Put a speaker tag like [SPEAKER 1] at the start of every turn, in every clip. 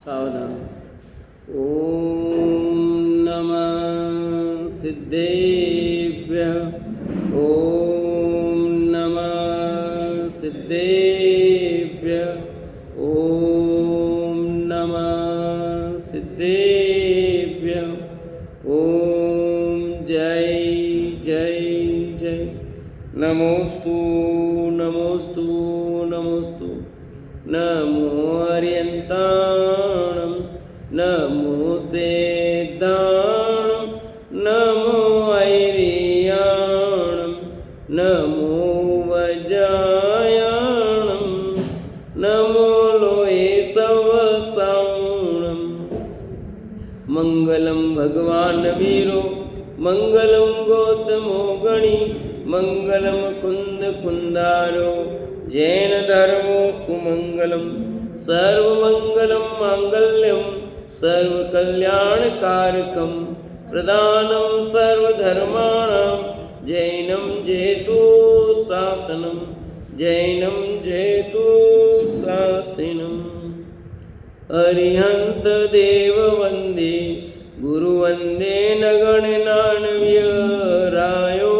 [SPEAKER 1] सावधान। ओम नमः सिद्धेभ्यः। ओम नमः सिद्धेभ्यः। ओम नमः सिद्धेभ्यः। ओम जय जय जय। नमोस्तु नमोस्तु नमोस्तु। नमो अर्यन्ताणं नमो सेद्दाणं नमो ऐरियाणं नमो वज्रायाणं नमो लोये सवसाणं। मंगलम भगवान वीरो मंगलम गौतमो गणी मंगलम कुंद कुंदारो जैन धर्मोस्तु मंगलम। सर्वमंगलम मांगल्यम सर्वकल्याणकारकम प्रदानं सर्वधर्माणां जैनं जेतु शासनं जैनं जेतु शासनम्। अरिहंत देव वंदे गुरु वंदे नगणनान्व्यरायो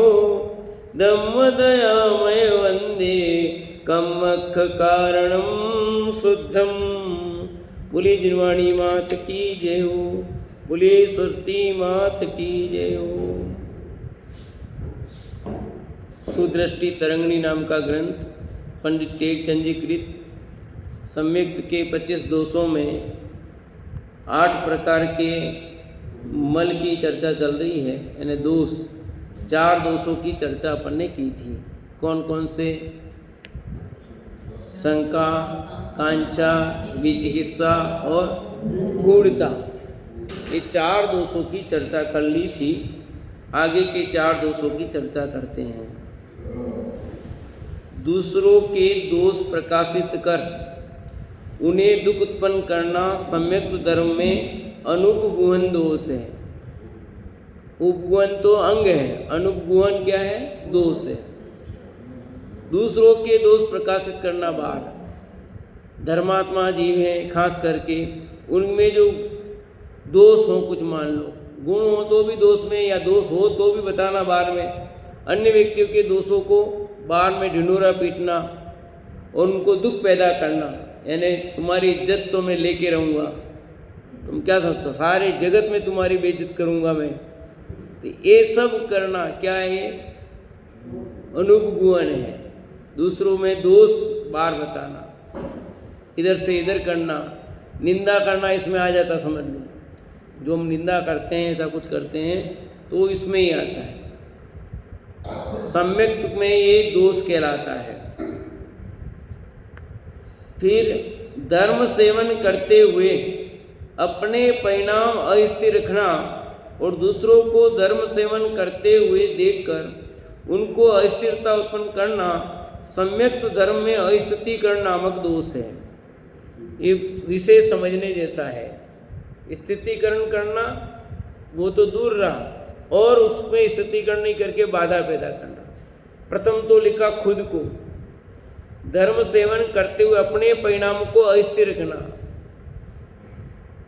[SPEAKER 1] धम्मदयामय वंदे कमख कारणम शुद्धम। बोली जिनवाणी मात की जय हो। बोली सरस्वती मात की जय हो। सुदृष्टि तरंगिणी नाम का ग्रंथ पंडित टेकचंद जी कृत सम्यक्त के 25 दोषों में 8 प्रकार के मल की चर्चा चल रही है। यानी दोष 4 दोषों की चर्चा अपन ने की थी। कौन कौन से? शंका, कांक्षा, विचिकित्सा और गूढ़ता। ये 4 दोषों की चर्चा कर ली थी। आगे के 4 दोषों की चर्चा करते हैं। दूसरों के दोष प्रकाशित कर उन्हें दुख उत्पन्न करना सम्यक्त धर्म में अनुपगुहन दोष है। उपगुहन तो अंग है, अनुपगुहन क्या है? दोष है। दूसरों के दोष प्रकाशित करना बाहर। धर्मात्मा जीव हैं, खास करके उनमें जो दोष हो, कुछ मान लो गुण हो तो भी दोष में, या दोष हो तो भी बताना बाहर में। अन्य व्यक्तियों के दोषों को बाहर में ढिंढोरा पीटना और उनको दुख पैदा करना। यानी तुम्हारी इज्जत तो मैं लेके रहूँगा, तुम क्या सोचो सारे जगत में तुम्हारी बेइज्जत करूँगा मैं। तो ये सब करना क्या है? अनुपगुहन है। दूसरों में दोष बार बताना, इधर से इधर करना, निंदा करना इसमें आ जाता। समझ लो, जो हम निंदा करते हैं, ऐसा कुछ करते हैं तो इसमें ही आता है। सम्यक्त में ये दोष कहलाता है। फिर धर्म सेवन करते हुए अपने परिणाम अस्थिर रखना और दूसरों को धर्म सेवन करते हुए देखकर उनको अस्थिरता उत्पन्न करना सम्यक्त धर्म में अस्थितीकरण नामक दोष है। ये विशेष समझने जैसा है। स्थितीकरण करना वो तो दूर रहा, और उसमें स्थितीकरण नहीं करके बाधा पैदा करना। प्रथम तो लिखा खुद को धर्म सेवन करते हुए अपने परिणामों को अस्थिर रखना,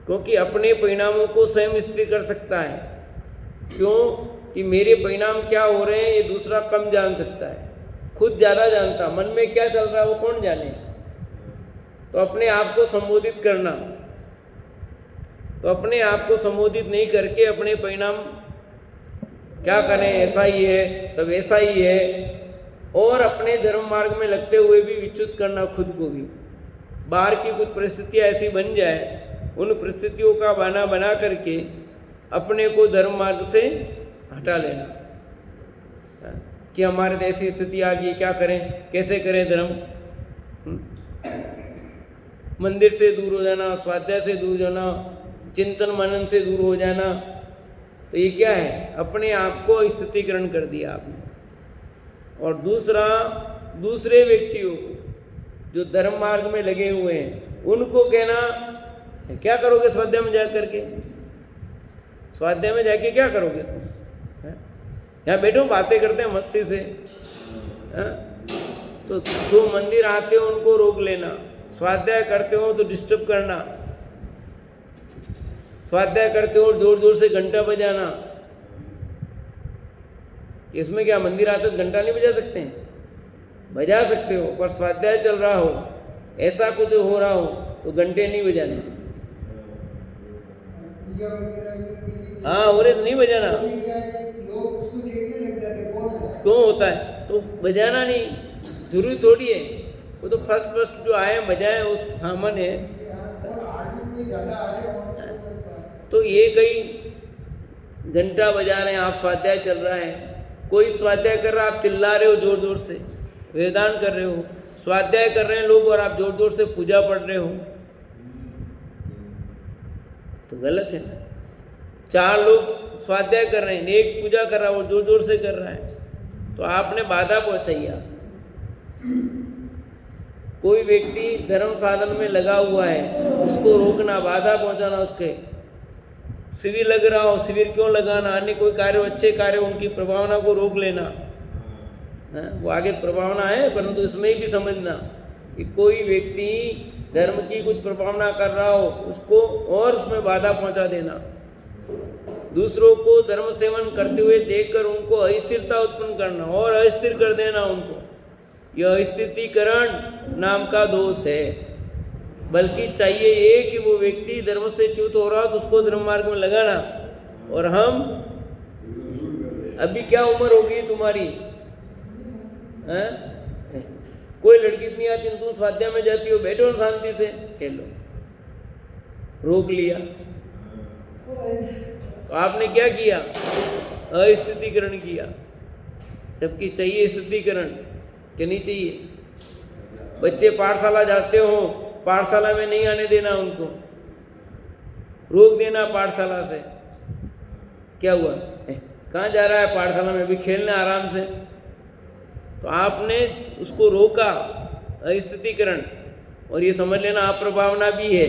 [SPEAKER 1] क्योंकि अपने परिणामों को स्वयं स्थिर कर सकता है। क्यों? कि मेरे परिणाम क्या हो रहे हैं ये दूसरा कम जान सकता है, खुद ज़्यादा जानता। मन में क्या चल रहा है वो कौन जाने। तो अपने आप को संबोधित करना, तो अपने आप को संबोधित नहीं करके अपने परिणाम क्या करें, ऐसा ही है, सब ऐसा ही है, और अपने धर्म मार्ग में लगते हुए भी विच्युत करना खुद को भी। बाहर की कुछ परिस्थितियाँ ऐसी बन जाए, उन परिस्थितियों का बहाना बना करके अपने को धर्म मार्ग से हटा लेना कि हमारे देश की स्थिति आ गई, क्या करें, कैसे करें धर्म। मंदिर से दूर हो जाना, स्वाध्याय से दूर जाना, चिंतन मनन से दूर हो जाना, तो ये क्या है? अपने आप को स्थितीकरण कर दिया आपने। और दूसरा, दूसरे व्यक्तियों को जो धर्म मार्ग में लगे हुए हैं उनको कहना, क्या करोगे स्वाध्याय में जा करके? स्वाध्याय में जाके क्या करोगे तुम? यहाँ बैठो बातें करते हैं मस्ती से। तो जो मंदिर आते हो उनको रोक लेना, स्वाध्याय करते हो तो डिस्टर्ब करना, स्वाध्याय करते हो और जोर जोर से घंटा बजाना, इसमें क्या मंदिर आते घंटा नहीं बजा सकते हैं? बजा सकते हो, पर स्वाध्याय चल रहा हो, ऐसा कुछ हो रहा हो तो घंटे नहीं बजाने। हाँ, और नहीं बजाना।
[SPEAKER 2] लोग उसको देखने लग जाते कौन है,
[SPEAKER 1] क्यों होता है? तो बजाना नहीं, जरूरी थोड़ी है। वो तो फर्स्ट जो आए बजाए उस सामान्य है।
[SPEAKER 2] और आदमी कोई ज्यादा आ रहे हो
[SPEAKER 1] तो ये कई घंटा बजा रहे हैं, आप स्वाध्याय चल रहा है, कोई स्वाध्याय कर रहा है, आप चिल्ला रहे हो जोर जोर से, वेदांत कर रहे हो, स्वाध्याय कर रहे हैं लोग और आप जोर जोर से पूजा पढ़ रहे हो, तो गलत है ना। 4 लोग स्वाध्याय कर रहे हैं, एक पूजा कर रहा है, वो जोर जोर से कर रहा है, तो आपने बाधा पहुंचाई। आप कोई व्यक्ति धर्म साधन में लगा हुआ है, उसको रोकना, बाधा पहुंचाना, उसके शिविर लग रहा हो, शिविर क्यों लगाना, अन्य कोई कार्य, अच्छे कार्य, उनकी प्रभावना को रोक लेना, वो आगे प्रभावना है, परंतु इसमें भी समझना कि कोई व्यक्ति धर्म की कुछ प्रभावना कर रहा हो, उसको और उसमें बाधा पहुंचा देना, दूसरों को धर्म सेवन करते हुए देखकर उनको अस्थिरता उत्पन्न करना और अस्थिर कर देना उनको, यह अस्थितीकरण नाम का दोष है। बल्कि चाहिए ये कि वो व्यक्ति धर्म से च्युत हो रहा हो तो उसको धर्म मार्ग में लगाना। और हम अभी क्या उम्र होगी तुम्हारी, हैं? कोई लड़की इतनी आती, तुम स्वाध्याय में जाती हो, बैठो ना शांति से खेलो, रोक लिया तो आपने क्या किया? अस्थितीकरण किया। जबकि चाहिए स्थितीकरण कि नहीं चाहिए? बच्चे पाठशाला जाते हो, पाठशाला में नहीं आने देना, उनको रोक देना पाठशाला से। क्या हुआ? कहाँ जा रहा है? पाठशाला में भी खेलना आराम से। तो आपने उसको रोका, अस्थितीकरण, और ये समझ लेना अप्रभावना भी है,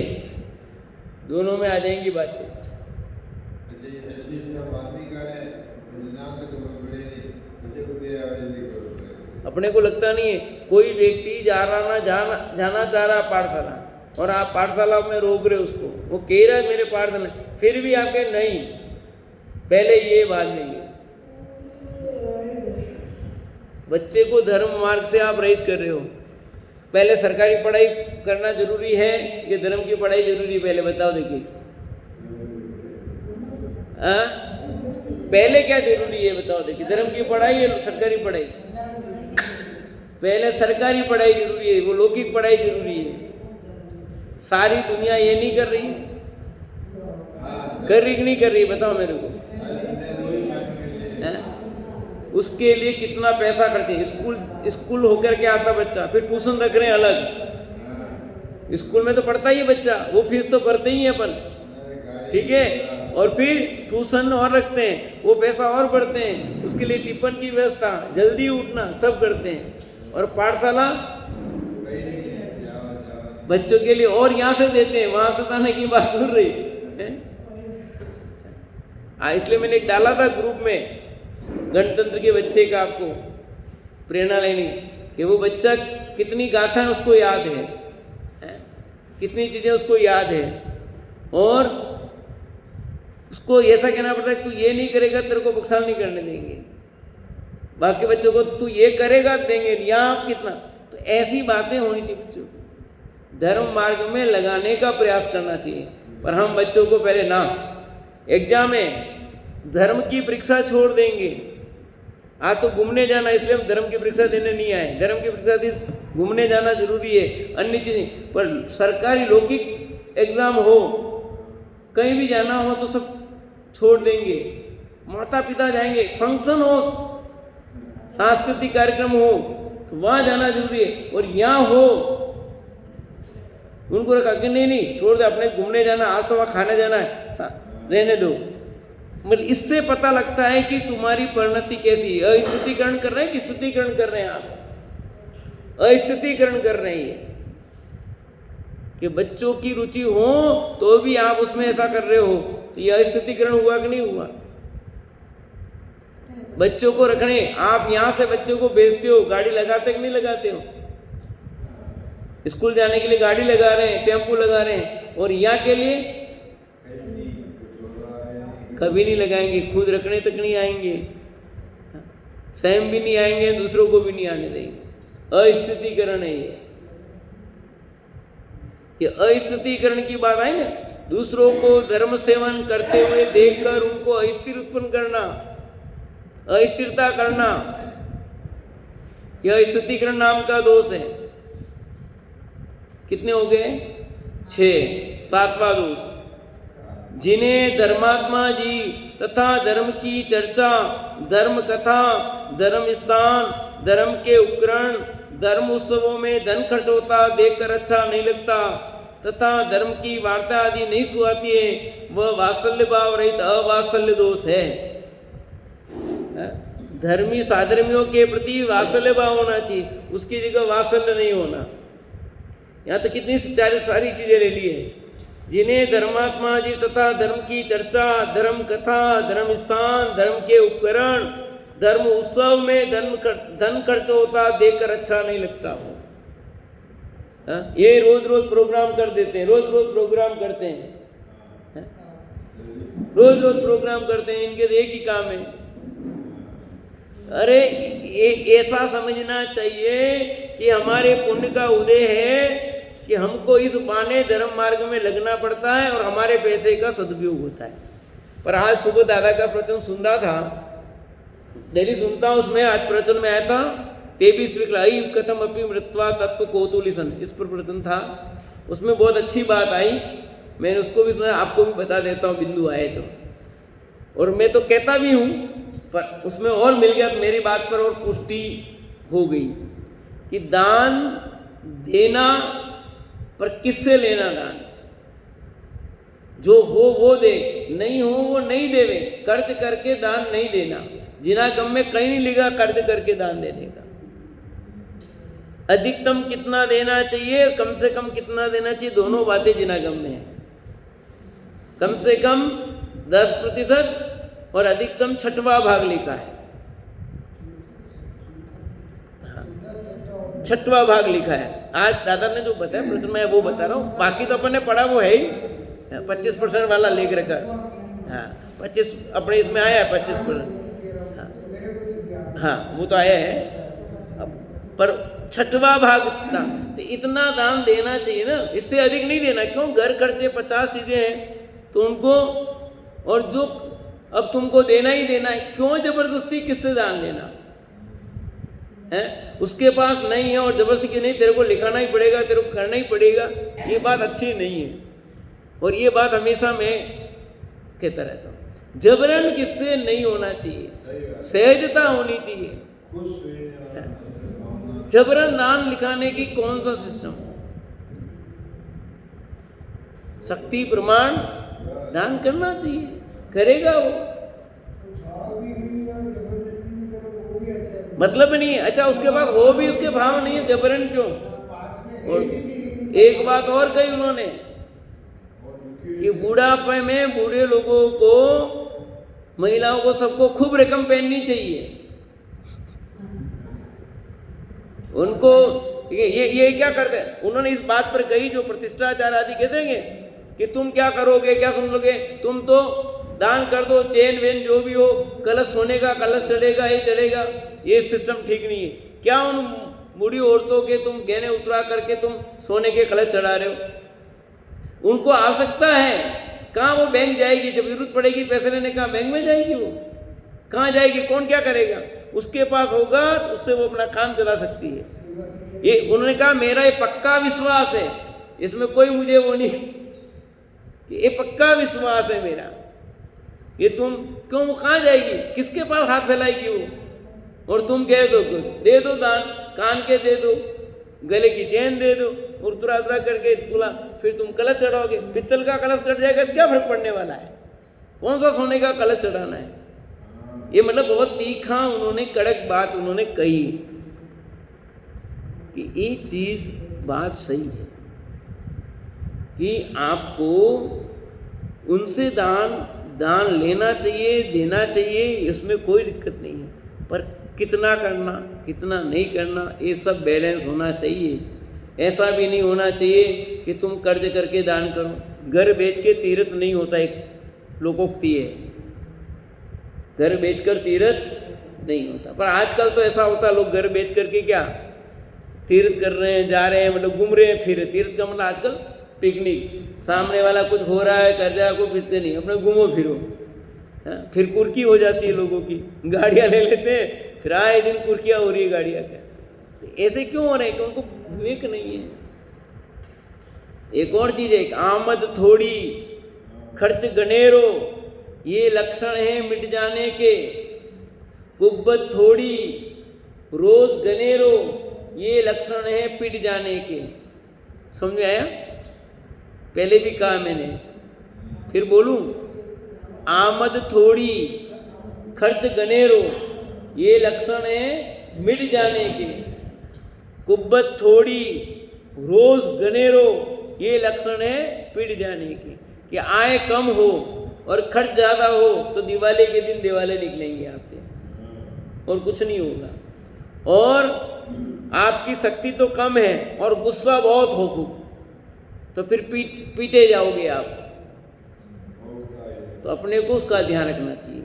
[SPEAKER 1] दोनों में आ जाएंगी बातें। अपने को लगता नहीं है, कोई व्यक्ति जाना चाह रहा पाठशाला और आप पाठशाला में रोक रहे उसको, वो कह रहा है मेरे पाठशाला, फिर भी आप कहे नहीं, पहले ये बात नहीं है। बच्चे को धर्म मार्ग से आप रहित कर रहे हो। पहले सरकारी पढ़ाई करना जरूरी है कि धर्म की पढ़ाई जरूरी है? पहले बताओ, देखिए पहले क्या जरूरी है बताओ, देखिए धर्म की पढ़ाई या सरकारी पढ़ाई? पहले सरकारी पढ़ाई जरूरी है, वो लौकिक पढ़ाई जरूरी है। सारी दुनिया ये नहीं कर रही, कर रही कि नहीं कर रही? बताओ मेरे को। उसके लिए कितना पैसा खर्चे? स्कूल होकर के आता बच्चा, फिर ट्यूशन रख रहे हैं अलग। स्कूल में तो पढ़ता ही है बच्चा, वो फीस तो भरते ही है अपन, ठीक है, और फिर ट्यूशन और रखते हैं, वो पैसा और भरते हैं, उसके लिए टिफिन की व्यवस्था, जल्दी उठना, सब करते हैं। और पाठशाला बच्चों के लिए और यहाँ से देते हैं, वहां से ताने की बात दूर रही है। इसलिए मैंने एक डाला था ग्रुप में गणतंत्र के बच्चे का, आपको प्रेरणा लेनी कि वो बच्चा कितनी गाथा उसको याद है, कितनी चीजें उसको याद है, और उसको ऐसा कहना पड़ता है तू ये नहीं करेगा तेरे को बख्शाल नहीं करने देंगे, बाकी बच्चों को तू ये करेगा देंगे, यहाँ कितना। तो ऐसी बातें होनी चाहिए बच्चों को, धर्म मार्ग में लगाने का प्रयास करना चाहिए। पर हम बच्चों को पहले ना, एग्जाम में धर्म की परीक्षा छोड़ देंगे। आज तो घूमने जाना, इसलिए हम धर्म की परीक्षा देने नहीं आए। धर्म की परीक्षा दी, घूमने जाना जरूरी है, अन्य चीजें, पर सरकारी लौकिक एग्जाम हो, कहीं भी जाना हो तो सब छोड़ देंगे। माता पिता जाएंगे, फंक्शन हो, सांस्कृतिक कार्यक्रम हो तो वहां जाना जरूरी है, और यहाँ हो उनको रखा कि नहीं छोड़ दे, अपने घूमने जाना, आज तो वहां खाने जाना है, रहने दो। मतलब इससे पता लगता है कि तुम्हारी परिणति कैसी है। अस्थितीकरण कर रहे हैं कि स्थितीकरण कर रहे हैं? आप अस्थितीकरण कर रहे हैं कि बच्चों की रुचि हो तो भी आप उसमें ऐसा कर रहे हो, तो यह अस्थितीकरण हुआ कि नहीं हुआ? बच्चों को रखने, आप यहां से बच्चों को भेजते हो, गाड़ी लगाते कि नहीं लगाते हो? स्कूल जाने के लिए गाड़ी लगा रहे हैं, टेम्पो लगा रहे हैं, और यहाँ के लिए कभी नहीं लगाएंगे, खुद रखने तक नहीं आएंगे, स्वयं भी नहीं आएंगे, दूसरों को भी नहीं आने देंगे। अस्थितीकरण है ये अस्थितीकरण की बात आई ना। दूसरों को धर्म सेवन करते हुए देखकर उनको अस्थिर उत्पन्न करना, अस्थिरता करना, यह स्थितीकरण नाम का दोष है। कितने हो गए? 6। 7वां दोष, जिन्हें धर्मात्मा जी तथा धर्म की चर्चा, धर्म कथा, धर्म स्थान, धर्म के उपकरण, धर्म उत्सवों में धन खर्च होता देखकर अच्छा नहीं लगता तथा धर्म की वार्ता आदि नहीं सुहाती है, वह वात्सल्य भाव रहित अवात्सल्य दोष है। धर्मी साधर्मियों के प्रति वात्सल्य भाव होना चाहिए, उसकी जगह वात्सल्य नहीं होना। यहाँ तो कितनी सारी चीजें ले ली है। जिन्हें धर्मात्मा जी तथा धर्म की चर्चा, धर्म कथा, धर्म स्थान, धर्म के उपकरण, धर्म उत्सव में धन खर्च होता देखकर अच्छा नहीं लगता। ये रोज रोज प्रोग्राम कर देते हैं, रोज रोज प्रोग्राम करते हैं, रोज रोज प्रोग्राम करते हैं, इनके एक ही काम है। अरे ऐसा समझना चाहिए कि हमारे पुण्य का उदय है कि हमको इस बहाने धर्म मार्ग में लगना पड़ता है और हमारे पैसे का सदुपयोग होता है। पर आज सुबह दादा का प्रवचन सुन रहा था, डेली सुनता हूँ, उसमें आज प्रवचन में आया था 23वीं कथम अपि मृत्वा तत्व कौतूलिसन, इस पर प्रवचन था। उसमें बहुत अच्छी बात आई, मैंने उसको भी सुना, आपको भी बता देता हूँ बिंदु आए तो। और मैं तो कहता भी हूँ, पर उसमें और मिल गया तो मेरी बात पर और पुष्टि हो गई कि दान देना, पर किससे लेना दान? जो हो वो दे, नहीं हो वो नहीं देवे। कर्ज करके दान नहीं देना, जिनागम में कहीं नहीं लिखा कर्ज करके दान देने का। अधिकतम कितना देना चाहिए, कम से कम कितना देना चाहिए, दोनों बातें जिनागम में है। कम से कम 10% और अधिकतम 6वां भाग लिखा है। 6वां भाग लिखा है। आज दादा ने जो बताया प्रश्न मैं वो बता रहा हूँ, बाकी तो अपन ने पढ़ा वो है ही, 25% वाला लेकर रखा। हाँ 25 अपने इसमें आया है 25%। हाँ वो तो आया है, पर 6वां भाग दान, तो इतना दान देना चाहिए ना, इससे अधिक नहीं देना। क्यों? घर खर्चे 50 चीजें हैं तो उनको, और जो अब तुमको देना ही देना है, क्यों जबरदस्ती किससे दान लेना है? उसके पास नहीं है और जबरदस्ती की नहीं, तेरे को लिखाना ही पड़ेगा, तेरे को करना ही पड़ेगा, ये बात अच्छी नहीं है। और ये बात हमेशा मैं कहता रहता हूँ, जबरन किससे नहीं होना चाहिए, सहजता होनी चाहिए। जबरन दान लिखाने की कौन सा सिस्टम? शक्ति प्रमाण दान करना चाहिए, करेगा वो, मतलब नहीं है। अच्छा उसके बाद हो भी उसके भाव नहीं है, जबरन क्यों? और एक बात और कही उन्होंने कि बुढ़ापे में बूढ़े लोगों को, महिलाओं को, सबको खूब रकम पहननी चाहिए। उनको ये क्या करते हैं? उन्होंने इस बात पर कही, जो प्रतिष्ठाचार आदि कहते हैं कि तुम क्या करोगे, क्या सुन लोगे, तुम तो दान कर दो, चेन वेन जो भी हो, कलश सोने का कलश चढ़ेगा, ये चढ़ेगा, ये सिस्टम ठीक नहीं है। क्या उन बूढ़ी औरतों के तुम गहने उतरा करके तुम सोने के कलश चढ़ा रहे हो? उनको आवश्यकता है, कहाँ वो बैंक जाएगी? जब जरूरत पड़ेगी पैसे लेने, कहाँ बैंक में जाएगी? वो कहाँ जाएगी? कौन क्या करेगा? उसके पास होगा तो उससे वो अपना काम चला सकती है। ये उन्होंने कहा मेरा ये पक्का विश्वास है, इसमें कोई मुझे वो नहीं, ये पक्का विश्वास है मेरा। ये तुम क्यों, वो कहाँ जाएगी? किसके पास हाथ फैलाएगी वो? और तुम कह दो दे दो दान, कान के दे दो, गले की चेन दे दो, और तुरा तुरा करके तुला, फिर तुम कलश चढ़ाओगे। पित्तल का कलश चढ़ जाएगा तो क्या फर्क पड़ने वाला है? कौन सा सोने का कलश चढ़ाना है? ये मतलब बहुत तीखा उन्होंने, कड़क बात उन्होंने कही कि ये चीज बात सही है कि आपको उनसे दान लेना चाहिए, देना चाहिए, इसमें कोई दिक्कत नहीं है। पर कितना करना, कितना नहीं करना, ये सब बैलेंस होना चाहिए। ऐसा भी नहीं होना चाहिए कि तुम कर्ज करके दान करो। घर बेच के तीर्थ नहीं होता, एक लोकोक्ति है। घर बेचकर तीर्थ नहीं होता। पर आजकल तो ऐसा होता है, लोग घर बेच करके क्या तीर्थ कर रहे हैं, जा रहे हैं, मतलब घूम रहे हैं, फिर रहे। तीर्थ का मतलब आजकल पिकनिक, सामने वाला कुछ हो रहा है कर जाए, को फिरते नहीं, अपने घूमो फिरो। हाँ, फिर कुर्की हो जाती है लोगों की, गाड़ियाँ ले लेते हैं, फिर आए दिन कुर्कियाँ हो रही है गाड़ियाँ क्या। तो ऐसे क्यों हो रहे हैं कि उनको विवेक नहीं है। एक और चीज़ है, आमद थोड़ी खर्च गनेरो, ये लक्षण है मिट जाने के। कुब्बत थोड़ी रोज गनेरो, ये लक्षण है पिट जाने के। समझ में आया? पहले भी कहा मैंने, फिर बोलूं, आमद थोड़ी खर्च गनेरो, ये लक्षण है मिट जाने के। कुब्बत थोड़ी रोज गनेरो, ये लक्षण है पिट जाने के। कि आय कम हो और खर्च ज़्यादा हो तो दिवाली के दिन दिवाले निकलेंगे आपके, और कुछ नहीं होगा। और आपकी शक्ति तो कम है और गुस्सा बहुत हो तो फिर पीटे जाओगे आप। तो अपने को उसका ध्यान रखना चाहिए।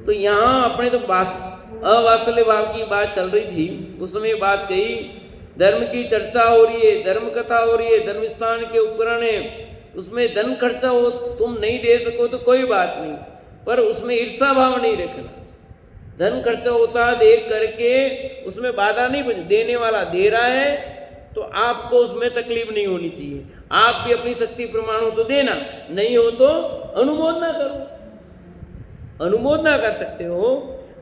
[SPEAKER 1] तो यहाँ अपने तो अवात्सल्य भाव की बात चल रही थी, उस समय बात कही, धर्म की चर्चा हो रही है, धर्म कथा हो रही है, धर्म स्थान के उपकरण है, उसमें धन खर्चा हो, तुम नहीं दे सको तो कोई बात नहीं, पर उसमें ईर्षा भाव नहीं रखना। धन खर्चा होता देख करके उसमें बाधा नहीं बनी, देने वाला दे रहा है तो आपको उसमें तकलीफ नहीं होनी चाहिए। आप भी अपनी शक्ति प्रमाण हो तो देना, नहीं हो तो अनुमोदना करो, अनुमोदना कर सकते हो,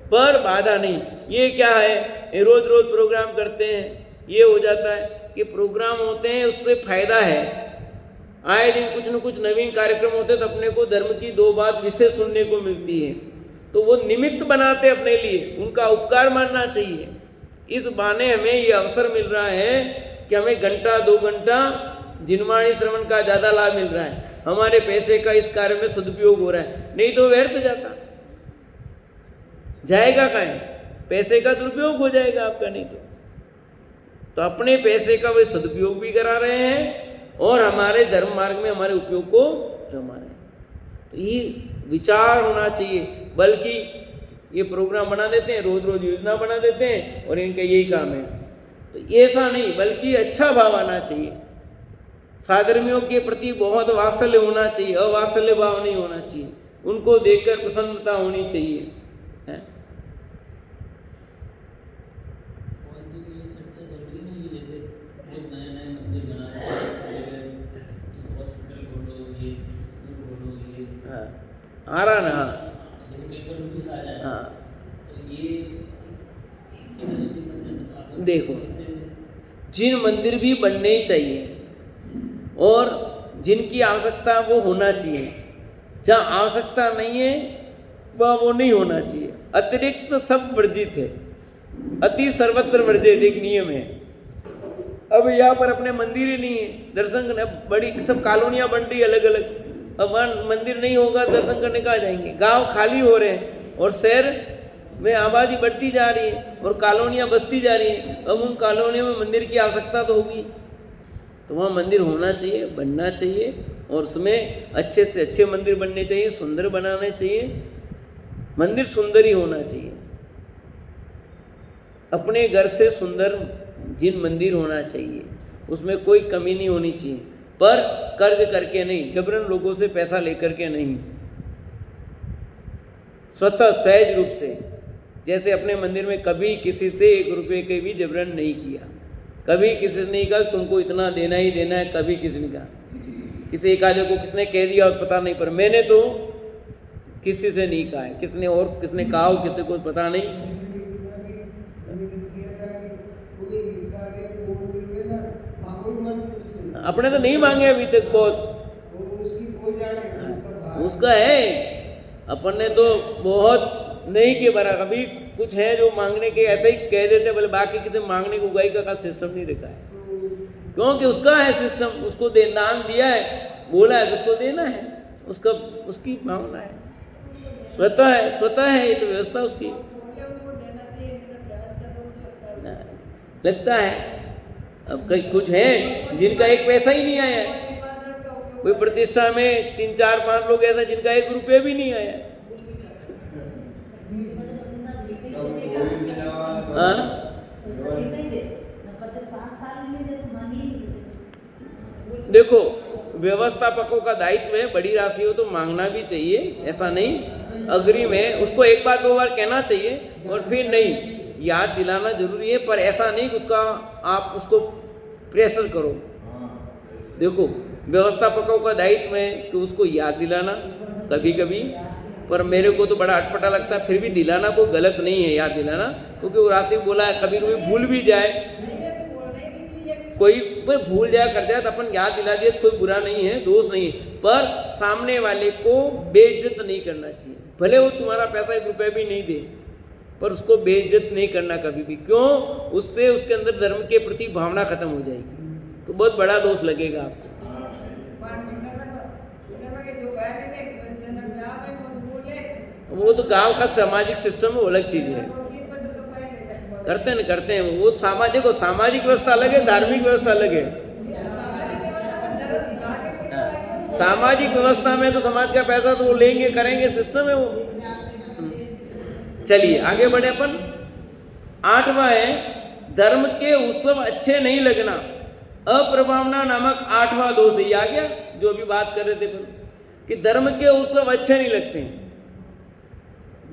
[SPEAKER 1] पर बाधा नहीं। ये क्या है, ये रोज रोज प्रोग्राम करते हैं, ये हो जाता है कि प्रोग्राम होते हैं उससे फायदा है, आए दिन कुछ न कुछ नवीन कार्यक्रम होते हैं तो अपने को धर्म की दो बात विशेष सुनने को मिलती है, तो वो निमित्त बनाते अपने लिए, उनका उपकार मानना चाहिए। इस बहाने हमें ये अवसर मिल रहा है कि हमें घंटा 2 घंटा जिनवाणी श्रवण का ज़्यादा लाभ मिल रहा है, हमारे पैसे का इस कार्य में सदुपयोग हो रहा है, नहीं तो व्यर्थ जाता, जाएगा कहाँ, पैसे का दुरुपयोग हो जाएगा आपका, नहीं तो अपने पैसे का वे सदुपयोग भी करा रहे हैं और हमारे धर्म मार्ग में हमारे उपयोग को जमा रहे हैं। तो ये विचार होना चाहिए, बल्कि ये प्रोग्राम बना देते हैं, रोज रोज योजना बना देते हैं और इनका यही काम है, तो ऐसा नहीं, बल्कि अच्छा भाव आना चाहिए, साधर्मियों के प्रति बहुत वात्सल्य होना चाहिए, अवात्सल्य भाव नहीं होना चाहिए, उनको देखकर प्रसन्नता होनी चाहिए, है? आ रहा ना, हाँ, देखो, जिन मंदिर भी बनने ही चाहिए और जिनकी आवश्यकता वो होना चाहिए, जहाँ आवश्यकता नहीं है वह वो नहीं होना चाहिए। अतिरिक्त सब वर्जित है, अति सर्वत्र वर्जित एक नियम है। अब यहाँ पर अपने मंदिर ही नहीं है, दर्शन करने बड़ी सब कॉलोनियाँ बन रही अलग अलग, अब मंदिर नहीं होगा दर्शन करने कहाँ जाएंगे, गांव खाली हो रहे हैं और शहर में आबादी बढ़ती जा रही है और कॉलोनियाँ बसती जा रही हैं, अब उन कॉलोनियों में मंदिर की आवश्यकता तो होगी, तो वहाँ मंदिर होना चाहिए, बनना चाहिए, और उसमें अच्छे से अच्छे मंदिर बनने चाहिए, सुंदर बनाने चाहिए, मंदिर सुंदर ही होना चाहिए, अपने घर से सुंदर जिन मंदिर होना चाहिए, उसमें कोई कमी नहीं होनी चाहिए, पर कर्ज करके नहीं, जबरन लोगों से पैसा लेकर के नहीं, स्वतः सहज रूप से। जैसे अपने मंदिर में कभी किसी से 1 रुपये के भी जबरन नहीं किया, कभी किसी ने नहीं कहा तुमको इतना देना ही देना है, कभी किसी ने कहा, किसी एक आधे को किसने कह दिया और पता नहीं, पर मैंने तो किसी से नहीं कहा है, किसने और किसने कहा हो किसी को पता नहीं। अपने तो नहीं मांगे अभी तक, बहुत उसका है, अपन ने तो बहुत नहीं के बरा, कभी कुछ है जो मांगने के ऐसे ही कह देते, बोले बाकी किसी मांगने को उगाई का सिस्टम नहीं रखा है, क्योंकि उसका है सिस्टम, उसको दान दिया है, बोला है उसको देना है, उसका उसकी भावना है, स्वतः है ये तो व्यवस्था उसकी लगता है। अब कई कुछ हैं जिनका 1 पैसा ही नहीं आया है, कोई प्रतिष्ठा में 3, 4, 5 लोग ऐसे जिनका 1 रुपये भी नहीं आया, हाँ देखो, व्यवस्थापकों का दायित्व है, बड़ी राशि हो तो मांगना भी चाहिए, ऐसा नहीं अग्रिम है, उसको एक बार दो बार कहना चाहिए और फिर नहीं, याद दिलाना जरूरी है, पर ऐसा नहीं कि उसका आप उसको प्रेशर करो। देखो, व्यवस्थापकों का दायित्व है कि उसको याद दिलाना कभी कभी, पर मेरे को तो बड़ा अटपटा लगता है, फिर भी दिलाना कोई गलत नहीं है, याद दिलाना, क्योंकि वो राशि बोला है, कभी कभी भूल भी जाए, कोई भूल जाए कर जाए तो अपन याद दिला दिए तो कोई बुरा नहीं है, दोष नहीं है, पर सामने वाले को बेइज्जत नहीं करना चाहिए। भले वो तुम्हारा पैसा 1 रुपये भी नहीं दे, पर उसको बेइज्जत नहीं करना कभी भी। क्यों? उससे उसके अंदर धर्म के प्रति भावना खत्म हो जाएगी, तो बहुत बड़ा दोष लगेगा आपको। वो तो गांव का सामाजिक सिस्टम है, वो अलग चीज है, करते हैं वो सामाजिक, देखो सामाजिक व्यवस्था अलग है, धार्मिक व्यवस्था अलग है। सामाजिक व्यवस्था में तो समाज का पैसा तो वो लेंगे करेंगे, सिस्टम है वो। चलिए आगे बढ़े अपन। 8वां है, धर्म के उत्सव अच्छे नहीं लगना, अप्रभावना नामक 8वां दोष। ये आ गया जो अभी बात कर रहे थे अपन, कि धर्म के उत्सव अच्छे नहीं लगते हैं,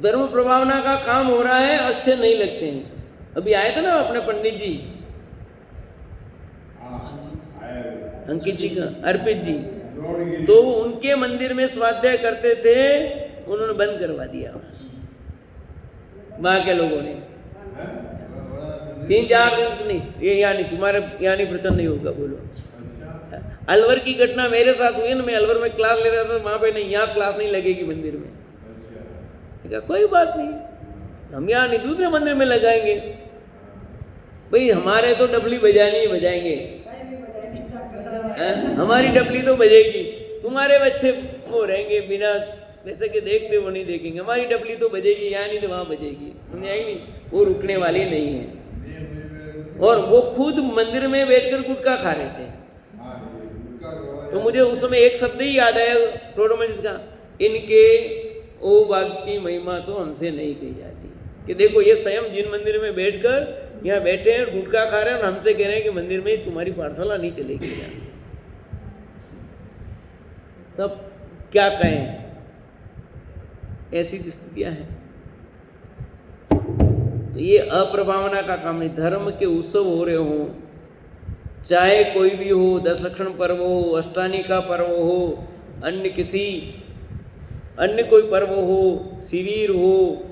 [SPEAKER 1] धर्म प्रभावना का काम हो रहा है, अच्छे नहीं लगते हैं। अभी आए थे ना अपने पंडित जी, अंकित जी का, अर्पित जी, तो उनके मंदिर में स्वाध्याय करते थे, उन्होंने बंद करवा दिया वहां के लोगों ने। 3-4 दिन नहीं, ये यहाँ नहीं, तुम्हारे यहाँ नहीं प्रचलन नहीं होगा, बोलो। अलवर की घटना मेरे साथ हुई ना, मैं अलवर में क्लास ले रहा था, वहां पे नहीं, यहाँ क्लास नहीं लगेगी मंदिर में। कोई बात नहीं, हम यहाँ नहीं, दूसरे मंदिर में लगाएंगे। भाई हमारे तो डबली बजानी ही बजाएंगे, हमारी डबली तो बजेगी, तुम्हारे बच्चे वो रहेंगे बिना वैसे के देखते वो नहीं देखेंगे, हमारी डबली तो बजेगी, यहाँ नहीं तो वहाँ बजेगी, समझ आई नहीं, वो रुकने वाली नहीं है। और वो खुद मंदिर में बैठकर गुटखा खा रहे थे, तो मुझे उस समय एक शब्द ही याद आया टोडोमैटिस का, इनके ओ बाग की महिमा तो हमसे नहीं कही जाती। कि देखो ये स्वयं जिन मंदिर में बैठकर यहाँ बैठे हैं, गुटखा खा रहे हैं, और हमसे कह रहे हैं कि मंदिर में तुम्हारी पाठशाला नहीं चलेगी यहाँ, तब क्या कहें? ऐसी स्थितियां हैं। तो ये अप्रभावना का काम नहीं। धर्म के उत्सव हो रहे हों, चाहे कोई भी हो, 10 लक्षण पर्व हो, अष्टानी का पर्व हो, अन्य कोई पर्व हो, शिविर हो,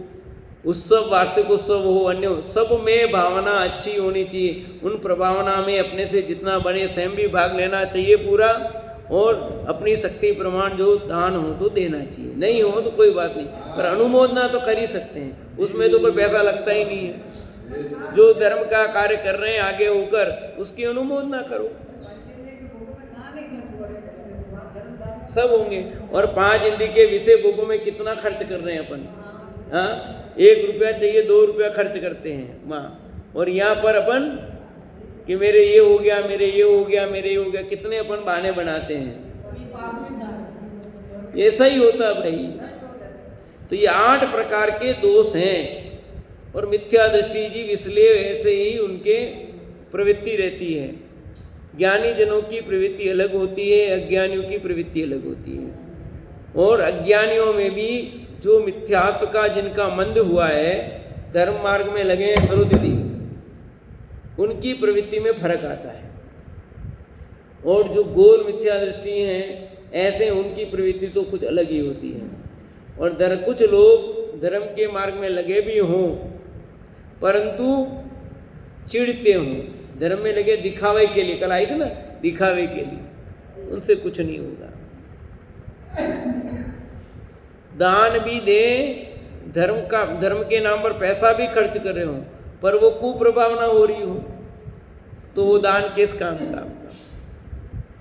[SPEAKER 1] उत्सव, वार्षिक उत्सव हो, अन्य हो, सब में भावना अच्छी होनी चाहिए। उन प्रभावना में अपने से जितना बने स्वयं भी भाग लेना चाहिए पूरा, और अपनी शक्ति प्रमाण जो दान हो तो देना चाहिए, नहीं हो तो कोई बात नहीं, पर अनुमोदना तो कर ही सकते हैं, उसमें तो कोई पैसा लगता ही नहीं है। जो धर्म का कार्य कर रहे हैं आगे होकर, उसकी अनुमोदना करो, सब होंगे। और 5 इंद्रिय के विषय भोगों में कितना खर्च कर रहे हैं अपन, हाँ 1 रुपया चाहिए 2 रुपया खर्च करते हैं वहाँ, और यहाँ पर अपन कि मेरे ये हो गया, मेरे ये हो गया, मेरे ये हो गया, कितने अपन बहाने बनाते हैं। ऐसा ही होता भाई। तो ये 8 प्रकार के दोष हैं, और मिथ्या दृष्टि जी इसलिए ऐसे ही उनके प्रवृत्ति रहती है। ज्ञानी जनों की प्रवृत्ति अलग होती है, अज्ञानियों की प्रवृत्ति अलग होती है। और अज्ञानियों में भी जो मिथ्यात्व का जिनका मंद हुआ है, धर्म मार्ग में लगे हैं सरोदीदी, उनकी प्रवृत्ति में फर्क आता है। और जो गोल मिथ्या दृष्टि हैं, ऐसे उनकी प्रवृत्ति तो कुछ अलग ही होती है। और कुछ लोग धर्म के मार्ग में लगे भी हों, परंतु चिढ़ते हों, धर्म में लगे दिखावे के लिए, कल आई थी ना, दिखावे के लिए, उनसे कुछ नहीं होगा। दान भी दें, धर्म के नाम पर पैसा भी खर्च कर रहे हो, पर वो कुप्रभावना हो रही हो, तो वो दान किस काम का?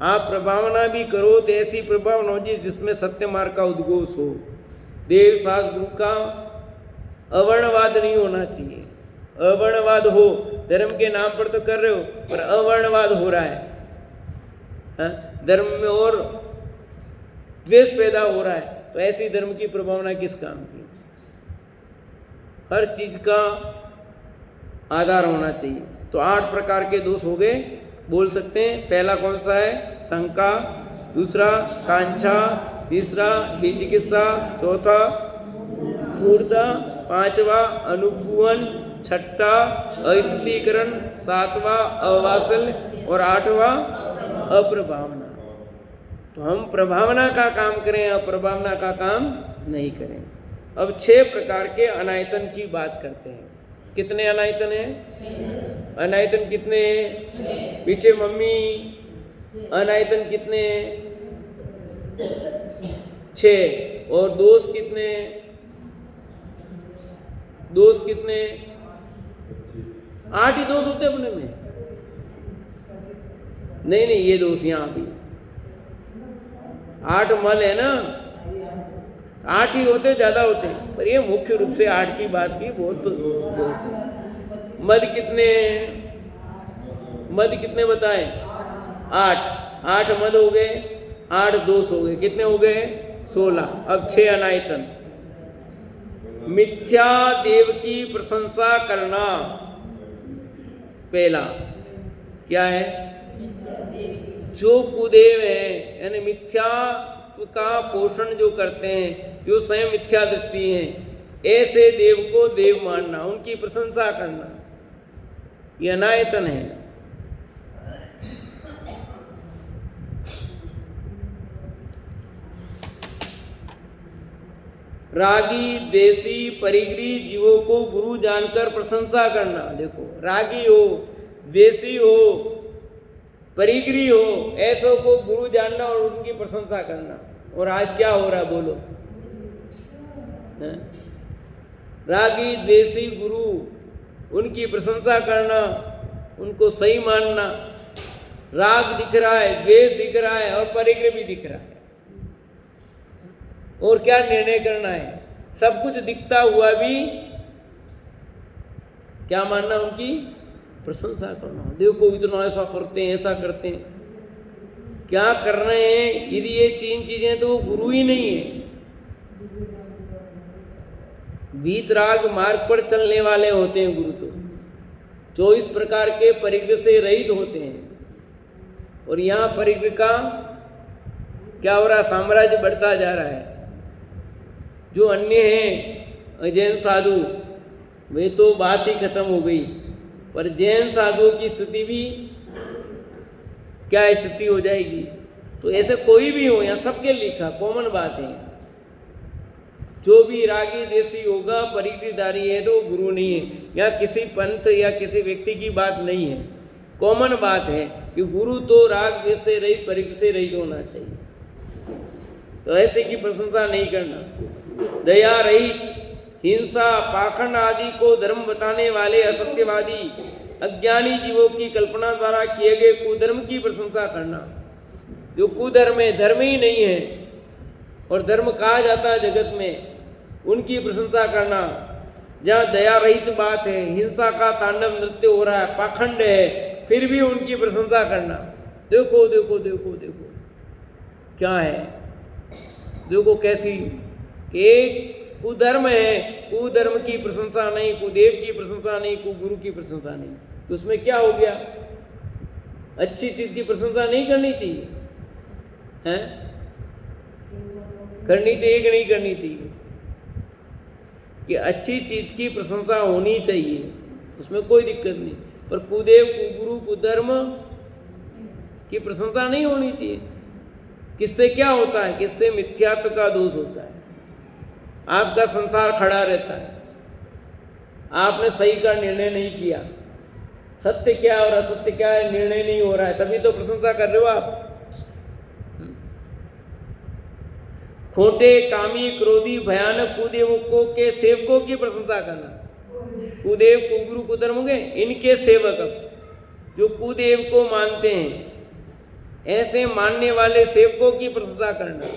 [SPEAKER 1] आप प्रभावना भी करो तो ऐसी प्रभावना हो जिसमें सत्य मार्ग का उद्घोष हो, देव शास्त्र का अवर्णवाद नहीं होना चाहिए। अवर्णवाद हो, धर्म के नाम पर तो कर रहे हो, पर अवर्णवाद हो रहा है, धर्म में और द्वेष पैदा हो रहा है, तो ऐसी धर्म की प्रभावना किस काम की? हर चीज का आधार होना चाहिए। तो 8 प्रकार के दोष हो गए, बोल सकते हैं। पहला कौन सा है? शंका, दूसरा कांक्षा, तीसरा विचिकित्सा, चौथा मूर्धा, पांचवा अनुपूवन, छठा अस्थितीकरण, सातवां अवासल और आठवां अप्रभावना। तो हम प्रभावना का काम करें, अप्रभावना का काम नहीं करें। अब 6 प्रकार के अनायतन की बात करते हैं। कितने अनायतन हैं? अनायतन कितने हैं? पीछे मम्मी, अनायतन कितने हैं? 6। और दोष कितने? दोष कितने? 8 ही दोष होते अपने में। नहीं नहीं, ये दोष यहाँ भी 8 मल है ना, 8 ही होते, ज्यादा होते, पर ये मुख्य रूप से 8 की बात की। बहुत मद कितने? मद कितने बताए? 8 मद हो गए, 8 दोष हो गए, कितने हो गए? 16। अब 6 अनायतन। मिथ्या देव की प्रशंसा करना, पहला क्या है? जो कुदेव है, यानी मिथ्यात्व का पोषण जो करते हैं, जो स्वयं मिथ्या दृष्टि है, ऐसे देव को देव मानना, उनकी प्रशंसा करना, ये अनायतन है। रागी, द्वेषी, परिग्रही जीवों को गुरु जानकर प्रशंसा करना। देखो, रागी हो, द्वेषी हो, परिग्रही हो, ऐसों को गुरु जानना और उनकी प्रशंसा करना। और आज क्या हो रहा है बोलो? रागी, द्वेषी गुरु, उनकी प्रशंसा करना, उनको सही मानना। राग दिख रहा है, द्वेष दिख रहा है और परिग्रह भी दिख रहा है, और क्या निर्णय करना है? सब कुछ दिखता हुआ भी क्या मानना? उनकी प्रशंसा करना। देखो इतना ऐसा करते हैं, ऐसा करते हैं, क्या कर रहे हैं? यदि ये 3 चीजें तो वो गुरु ही नहीं है। वीतराग मार्ग पर चलने वाले होते हैं गुरु, तो 24 प्रकार के परिग्रह से रहित होते हैं। और यहाँ परिग्रह का क्या हो रहा? साम्राज्य बढ़ता जा रहा है। जो अन्य हैं जैन साधु, वे तो बात ही खत्म हो गई, पर जैन साधुओं की स्थिति भी क्या स्थिति हो जाएगी? तो ऐसे कोई भी हो, यहाँ सबके लिखा कॉमन बात है। जो भी रागी देसी होगा, परिग्रहधारी है, तो गुरु नहीं है। यहाँ किसी पंथ या किसी व्यक्ति की बात नहीं है, कॉमन बात है कि गुरु तो राग देश से रहित, परिग्रह से रहित होना चाहिए। तो ऐसे की प्रशंसा नहीं करना। दया रहित, हिंसा, पाखंड आदि को धर्म बताने वाले असत्यवादी, अज्ञानी जीवों की कल्पना द्वारा किए गए कुधर्म की प्रशंसा करना। जो कुधर्म है, धर्म ही नहीं है और धर्म कहा जाता है जगत में, उनकी प्रशंसा करना। जहाँ दया रहित बात है, हिंसा का तांडव नृत्य हो रहा है, पाखंड है, फिर भी उनकी प्रशंसा करना। देखो देखो देखो देखो क्या है, देखो कैसी एक कुधर्म है, कुधर्म की प्रशंसा नहीं, कुदेव की प्रशंसा नहीं, कुगुरु की प्रशंसा नहीं। तो उसमें क्या हो गया? अच्छी चीज की प्रशंसा नहीं करनी चाहिए, हैं? करनी चाहिए कि नहीं करनी चाहिए? कि अच्छी चीज की प्रशंसा होनी चाहिए, उसमें कोई दिक्कत नहीं, पर कुदेव, कुगुरु, कुधर्म की प्रशंसा नहीं होनी चाहिए। किससे क्या होता है? किससे मिथ्यात्व का दोष होता है। आपका संसार खड़ा रहता है, आपने सही का निर्णय नहीं किया, सत्य क्या और असत्य क्या है निर्णय नहीं हो रहा है, तभी तो प्रशंसा कर रहे हो आप। खोटे, कामी, क्रोधी, भयानक कुदेवों के सेवकों की प्रशंसा करना। कुदेव, कुगुरु, कुधर्म हो गए, इनके सेवक जो कुदेव को मानते हैं, ऐसे मानने वाले सेवकों की प्रशंसा करना।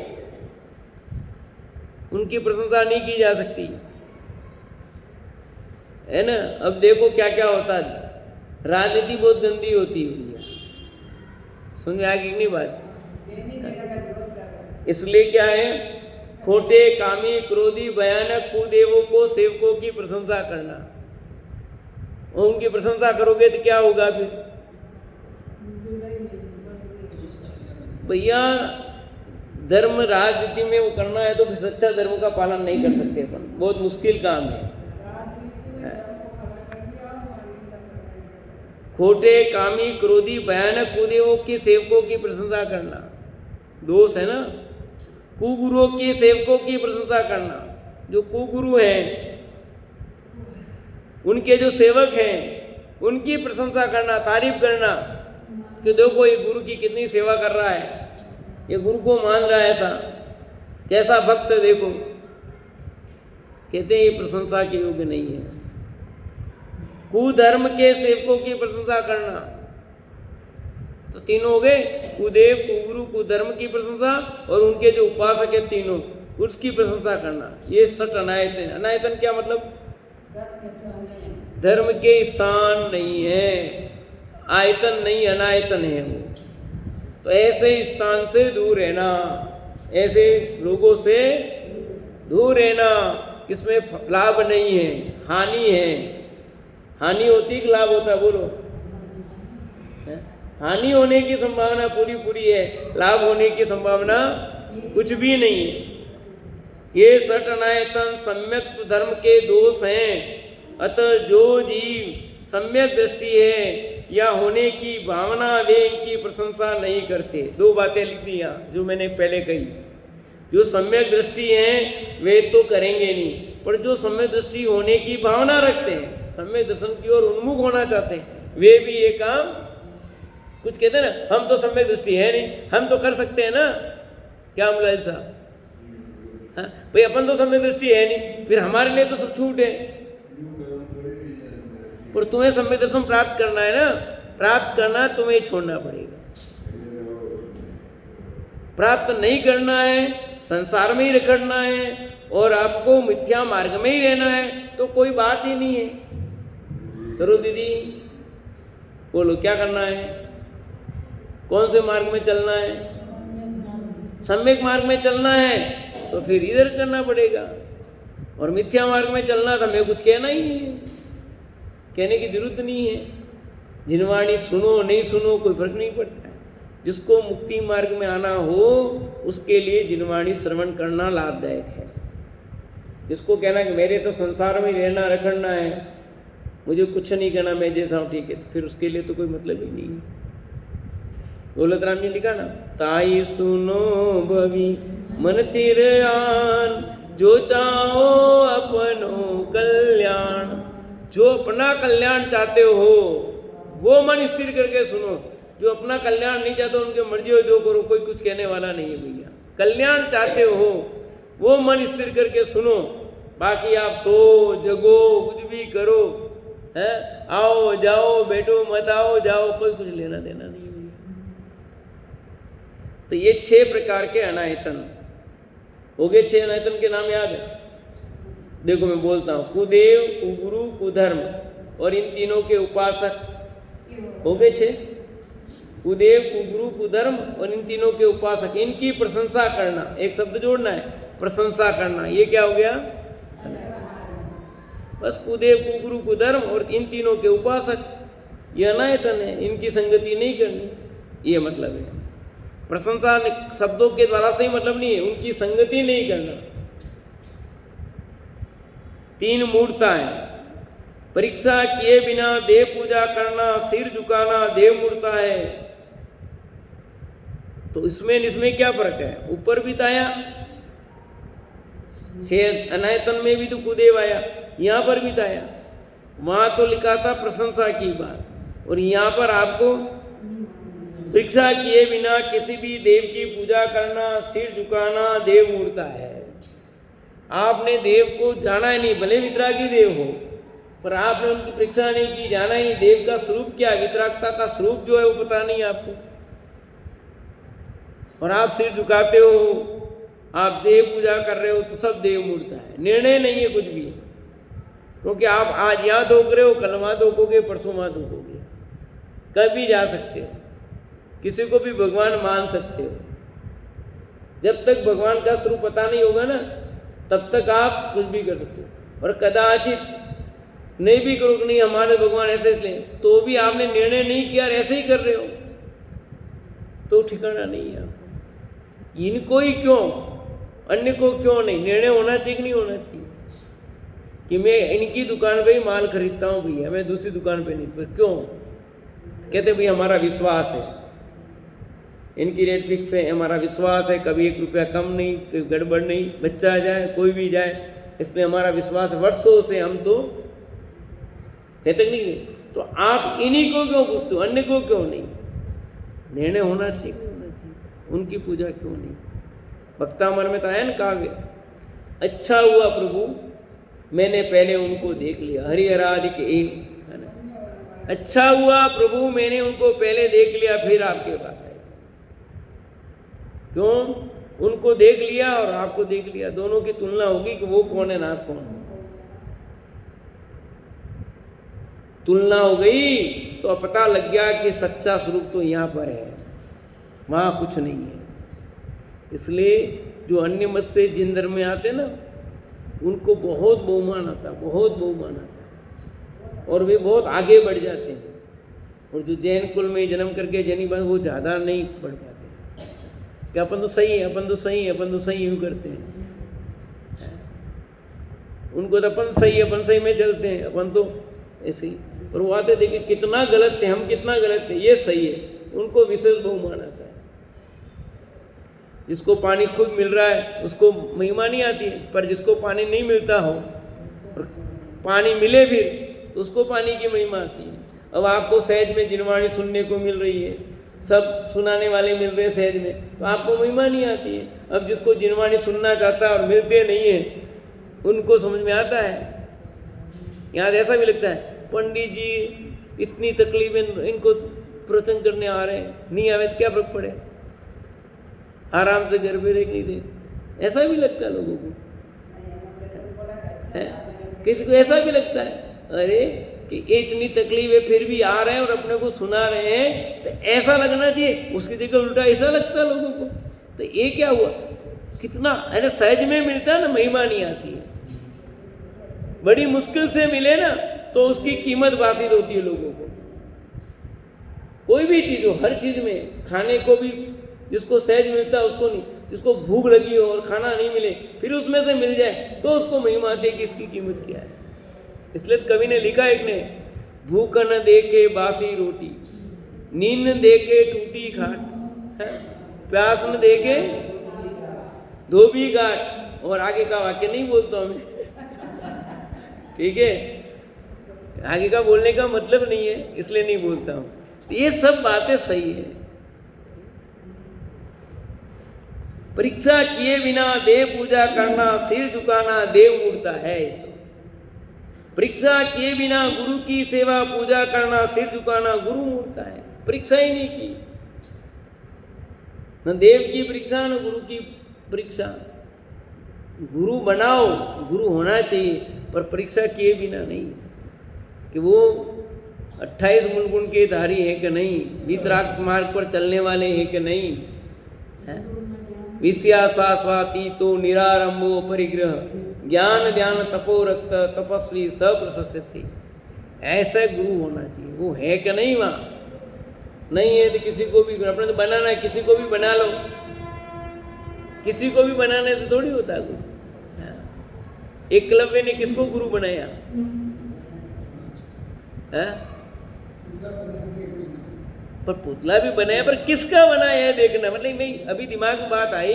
[SPEAKER 1] उनकी प्रशंसा नहीं की जा सकती, है ना। अब देखो क्या क्या होता है, राजनीति बहुत गंदी होती हुई है, समझ आ गई नहीं बात? इसलिए क्या है? खोटे, कामी, क्रोधी, भयानक कुदेवों को सेवकों की प्रशंसा करना। और उनकी प्रशंसा करोगे तो क्या होगा फिर? भैया धर्म राजनीति में वो करना है तो फिर सच्चा धर्म का पालन नहीं कर सकते अपन, बहुत मुश्किल काम है। खोटे, कामी, क्रोधी, भयानक कुदेवों के सेवकों की प्रशंसा करना दोष है ना। कुगुरुओं के सेवकों की प्रशंसा करना, जो कुगुरु हैं उनके जो सेवक हैं उनकी प्रशंसा करना, तारीफ करना कि देखो ये गुरु की कितनी सेवा कर रहा है, ये गुरु को मान रहा है, ऐसा कैसा भक्त है देखो। कहते हैं ये प्रशंसा के योग्य नहीं है। कुधर्म के सेवकों की प्रशंसा करना, तो तीनों हो गए, कुदेव, कुगुरु, कुधर्म की प्रशंसा और उनके जो उपासक है तीनों उसकी प्रशंसा करना, ये सट अनायतन। अनायतन क्या मतलब? धर्म के स्थान नहीं है, आयतन नहीं, अनायतन है वो। तो ऐसे स्थान से दूर रहना, ऐसे लोगों से दूर रहना, इसमें लाभ नहीं है, हानि है। हानि होती कि लाभ होता है? बोलो। हानि होने की संभावना पूरी पूरी है, लाभ होने की संभावना कुछ भी नहीं है। ये सट अनायतन सम्यक धर्म के दोष हैं। अतः जो जीव सम्यक दृष्टि है या होने की भावना, वे इनकी प्रशंसा नहीं करते। दो बातें लिख दी यहाँ जो मैंने पहले कही। जो सम्यक दृष्टि है वे तो करेंगे नहीं, पर जो सम्यक दृष्टि होने की भावना रखते हैं, सम्यक दर्शन की ओर उन्मुख होना चाहते हैं, वे भी ये काम कुछ कहते हैं ना, हम तो सम्यक दृष्टि है नहीं, हम तो कर सकते हैं ना। क्या मुलायम साहब? हाँ भाई, अपन तो सम्यक दृष्टि है नहीं, फिर हमारे लिए तो सब छूट है। पर तुम्हें सम्यक दर्शन प्राप्त करना है ना, प्राप्त करना है तुम्हें छोड़ना पड़ेगा। प्राप्त नहीं करना है, संसार में ही रखना है और आपको मिथ्या मार्ग में ही रहना है, तो कोई बात ही नहीं है। सरो दीदी बोलो, क्या करना है? कौन से मार्ग में चलना है? सम्यक मार्ग में चलना है तो फिर इधर करना पड़ेगा, और मिथ्या मार्ग में चलना तो हमें कुछ कहना ही नहीं है, कहने की जरूरत नहीं है। जिनवाणी सुनो नहीं सुनो कोई फर्क नहीं पड़ता है। जिसको मुक्ति मार्ग में आना हो उसके लिए जिनवाणी श्रवण करना लाभदायक है। जिसको कहना कि मेरे तो संसार में रहना रखना है, मुझे कुछ नहीं कहना, मैं जैसा हूँ ठीक है, तो फिर उसके लिए तो कोई मतलब ही नहीं है। दौलत राम जी लिखा ना, ताई सुनो भवी मन थिर आन, जो चाहो अपनो कल्याण। जो अपना कल्याण चाहते हो वो मन स्थिर करके सुनो। जो अपना कल्याण नहीं चाहते उनके मर्जी हो जो करो, कोई कुछ कहने वाला नहीं है भैया। कल्याण चाहते हो वो मन स्थिर करके सुनो, बाकी आप सो जगो कुछ भी करो, है आओ जाओ बैठो मत आओ जाओ, कोई कुछ लेना देना नहीं है भैया। तो ये 6 प्रकार के अनायतन हो गए। 6 अनायतन के नाम याद है? देखो मैं बोलता हूँ, कुदेव, कुगुरु, कुधर्म और इन तीनों के उपासक हो गए 6। कुदेव, कुगुरु, कुधर्म और इन तीनों के उपासक, इनकी प्रशंसा करना, एक शब्द जोड़ना है, प्रशंसा करना। ये क्या हो गया? बस कुदेव, कुगुरु, कुधर्म और इन तीनों के उपासक, ये अनायतन है, इनकी संगति नहीं करनी, ये मतलब है। प्रशंसा शब्दों के द्वारा से ही मतलब नहीं है, उनकी संगति नहीं करना। 3 मूर्ता है। परीक्षा किए बिना देव पूजा करना, सिर झुकाना देव मूर्ता है। तो इसमें क्या फर्क है? ऊपर भी आया 6 अनायतन में भी तो कुदेव आया, यहाँ पर भी आया। वहां तो लिखा था प्रशंसा की बात, और यहाँ पर आपको परीक्षा किए बिना किसी भी देव की पूजा करना, सिर झुकाना देव मूर्ता है। आपने देव को जाना ही नहीं, भले वितरागी देव हो, पर आपने उनकी परीक्षा नहीं की, जाना ही नहीं। देव का स्वरूप क्या है, वितरागता का स्वरूप जो है वो पता नहीं आपको, और आप सिर झुकाते हो, आप देव पूजा कर रहे हो, तो सब देव मूर्ता है। निर्णय नहीं है कुछ भी, क्योंकि आप आज यहाँ धोख रहे हो, कल वहाँ धोकोगे, परसों वहाँ धोकोगे, कभी जा सकते हो, किसी को भी भगवान मान सकते हो। जब तक भगवान का स्वरूप पता नहीं होगा ना, तब तक आप कुछ भी कर सकते हो। और कदाचित नहीं भी करो कि नहीं हमारे भगवान ऐसे इसलिए, तो भी आपने निर्णय नहीं किया और ऐसे ही कर रहे हो, तो ठिकाना नहीं है आपको। इनको ही क्यों, अन्य को क्यों नहीं? निर्णय होना चाहिए कि नहीं होना चाहिए कि मैं इनकी दुकान पे ही माल खरीदता हूँ भैया, मैं दूसरी दुकान पे नहीं। पर क्यों? कहते भाई हमारा विश्वास है, इनकी रेट फिक्स है, हमारा विश्वास है, कभी 1 रुपया कम नहीं, कोई गड़बड़ नहीं, बच्चा आ जाए कोई भी जाए, इसमें हमारा विश्वास है। वर्षों से हम तो कहते नहीं। तो आप इन्हीं को क्यों पूछते हो, अन्य को क्यों नहीं? निर्णय होना चाहिए नहीं होना चाहिए? उनकी पूजा क्यों नहीं? भक्तामर में तो आया ना काव्य, अच्छा हुआ प्रभु मैंने पहले उनको देख लिया, हरिहरादि के है ना। अच्छा हुआ प्रभु मैंने उनको पहले देख लिया, फिर आपके पास आए। क्यों? उनको देख लिया और आपको देख लिया, दोनों की तुलना होगी कि वो कौन है ना आप कौन है। तुलना हो गई तो पता लग गया कि सच्चा स्वरूप तो यहाँ पर है, वहाँ कुछ नहीं है। इसलिए जो अन्य मत से जिन धर्म में आते ना, उनको बहुत बहुमान आता, बहुत बहुमान आता, और वे बहुत आगे बढ़ जाते हैं। और जो जैन कुल में जन्म करके जैनी बन, वो ज़्यादा नहीं बढ़ पाते कि अपन तो सही है, अपन तो सही है, अपन तो सही यूँ करते हैं। उनको तो अपन सही में चलते हैं, अपन तो ऐसे ही। और वो आते देखिए कितना गलत थे, हम कितना गलत थे, ये सही है। उनको विशेष बहुमान आता है। जिसको पानी खुद मिल रहा है उसको महिमा नहीं आती है, पर जिसको पानी नहीं मिलता हो और पानी मिले फिर, तो उसको पानी की महिमा आती है। अब आपको सहज में जिनवाणी सुनने को मिल रही है, सब सुनाने वाले मिल रहे हैं सहज में, तो आपको महिमा नहीं आती है। अब जिसको जिनवाणी सुनना चाहता है और मिलते नहीं है, उनको समझ में आता है। यहाँ ऐसा भी लगता है पंडित जी इतनी तकलीफें, इनको प्रवचन करने आ रहे हैं, नहीं आवे तो क्या फर्क पड़े, आराम से घर पे रह नहीं दे। ऐसा भी लगता है लोगों को, है? किसी को ऐसा भी लगता है, अरे कि इतनी तकलीफ है फिर भी आ रहे हैं और अपने को सुना रहे हैं, तो ऐसा लगना चाहिए। उसकी जगह उल्टा ऐसा लगता है लोगों को। तो ये क्या हुआ, कितना अरे सहज में मिलता है ना, महिमा नहीं आती है। बड़ी मुश्किल से मिले ना तो उसकी कीमत वासित होती है लोगों को। कोई भी चीज़ हो, हर चीज़ में, खाने को भी जिसको सहज मिलता है उसको नहीं, जिसको भूख लगी हो और खाना नहीं मिले फिर उसमें से मिल जाए तो उसको महिमा आती है कि इसकी कीमत क्या है। इसलिए कवि ने लिखा एक ने, भूख न देखे बासी रोटी, नींद न देखे टूटी खाट, प्यास न देखे धोबी घाट। और आगे का वाक्य नहीं बोलता मैं, ठीक है, आगे का बोलने का मतलब नहीं है, इसलिए नहीं बोलता हूँ। ये सब बातें सही है। परीक्षा किए बिना देव पूजा करना, सिर झुकाना देव मूर्ता है। परीक्षा किए बिना गुरु की सेवा पूजा करना, सिर झुकाना गुरु मूर्ता है। परीक्षा ही नहीं की, न देव की परीक्षा न गुरु की परीक्षा। गुरु बनाओ, गुरु होना चाहिए, पर परीक्षा किए बिना नहीं कि वो 28 मूल गुण के धारी है कि नहीं, वीतराग मार्ग पर चलने वाले हैं कि नहीं, है? विषयास्वातीतो निरारंभो परिग्रह, ज्ञान ध्यान तपो रक्त तपस्वी सप्रशस्यति। ऐसा गुरु होना चाहिए। वो है कि नहीं वहाँ? नहीं है तो किसी को भी, अपने तो बनाना है, किसी को भी बना लो। किसी को भी बनाने से थोड़ी होता है कुछ। एकलव्य ने किसको गुरु बनाया है? पर पुतला भी बनाया, पर किसका बनाया है देखना। मतलब नहीं, अभी दिमाग में बात आई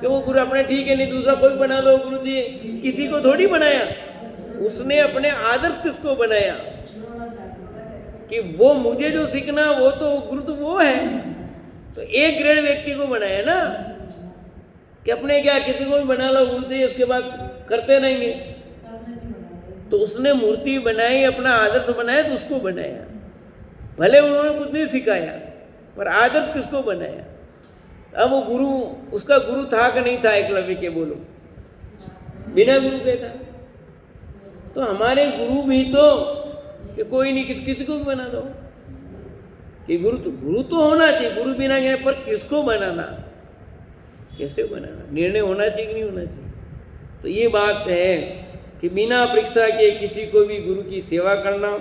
[SPEAKER 1] कि वो गुरु अपने ठीक है, नहीं दूसरा कोई बना लो गुरु जी, किसी को थोड़ी बनाया। उसने अपने आदर्श किसको बनाया कि वो मुझे जो सीखना वो तो गुरु तो वो है। तो एक ग्रेड व्यक्ति को बनाया ना, कि अपने क्या किसी को भी बना लो गुरु जी, उसके बाद करते रहेंगे। तो उसने मूर्ति बनाई, अपना आदर्श बनाया, तो उसको बनाया। भले उन्होंने कुछ नहीं सिखाया, पर आदर्श किसको बनाया। अब वो गुरु, उसका गुरु था कि नहीं था एकलव्य के, बोलो, बिना गुरु के था। तो हमारे गुरु भी तो कि कोई नहीं, किसी को भी बना दो कि गुरु तो होना चाहिए, गुरु बिना गए, पर किसको बनाना, कैसे बनाना, निर्णय होना चाहिए कि नहीं होना चाहिए। तो ये बात है कि बिना परीक्षा के किसी को भी गुरु की सेवा करना,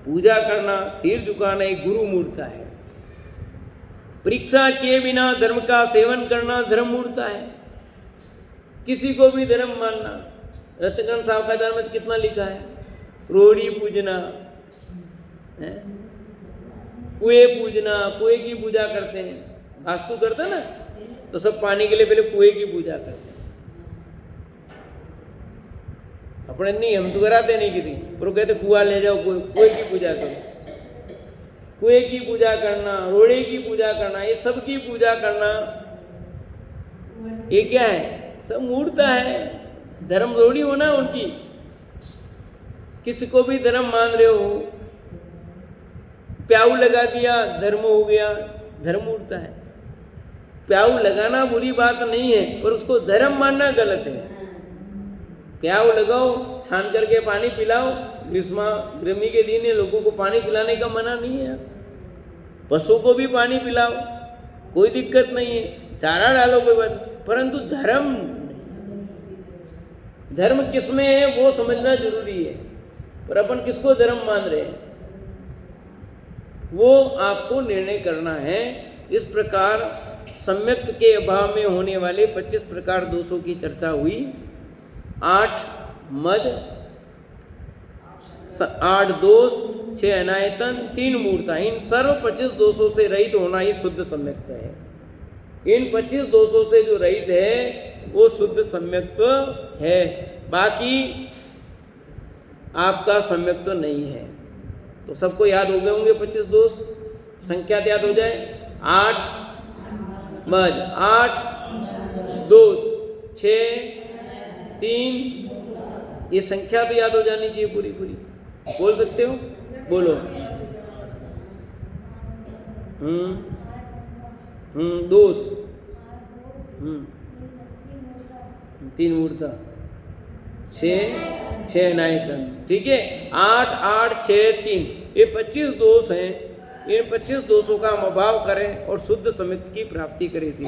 [SPEAKER 1] पूजा करना, सिर झुकाना एक गुरु मूर्ता है। परीक्षा के बिना धर्म का सेवन करना धर्म मूर्ता है। किसी को भी धर्म मानना, रत्नगण साहब का धर्म में कितना लिखा है, रोड़ी पूजना, कुएं पूजना, कुएं की पूजा करते हैं, वास्तु करते हैं ना, तो सब पानी के लिए पहले कुएं की पूजा करते हैं। अपने नहीं, हम तो कराते नहीं किसी, पर वो कहते कुआं ले जाओ, कुएं की पूजा करो। कुएं की पूजा करना, रोड़े की पूजा करना, ये सब की पूजा करना, ये क्या है, सब मूर्ता है। धर्म रोड़ी होना उनकी। किसी को भी धर्म मान रहे हो, प्याऊ लगा दिया धर्म हो गया, धर्म मूर्ता है। प्याऊ लगाना बुरी बात नहीं है, पर उसको धर्म मानना गलत है। प्याऊ लगाओ, छान करके पानी पिलाओ, गर्मी के दिन लोगों को पानी पिलाने का मना नहीं है। पशु को भी पानी पिलाओ, कोई दिक्कत नहीं है, चारा डालो, कोई बात, परंतु धर्म धर्म किसमें है वो समझना जरूरी है। पर अपन किसको धर्म मान रहे हैं वो आपको निर्णय करना है। इस प्रकार सम्यक्त के अभाव में होने वाले 25 प्रकार दोषों की चर्चा हुई। 8 मद, 8 दोष, 6 अनायतन, 3 मूर्ता, इन सर्व 25 दोषों से रहित होना ही शुद्ध सम्यक्त है। इन 25 दोषों से जो रहित है वो शुद्ध सम्यक्त है। बाकी आपका सम्यक्त नहीं है। तो सबको याद हो गए होंगे 25 दोष, संख्या याद हो जाए। 8 मद, 8 दोष, 6 3, ये संख्या भी याद हो जानी चाहिए पूरी पूरी। बोल सकते हो, बोलो। दोष, 3 मूर्ता, 6 अनायतन, ठीक है। 8 8 6 3, ये 25 दोष हैं। इन 25 दोषों का हम अभाव करें और शुद्ध सम्यक्त की प्राप्ति करें। इसी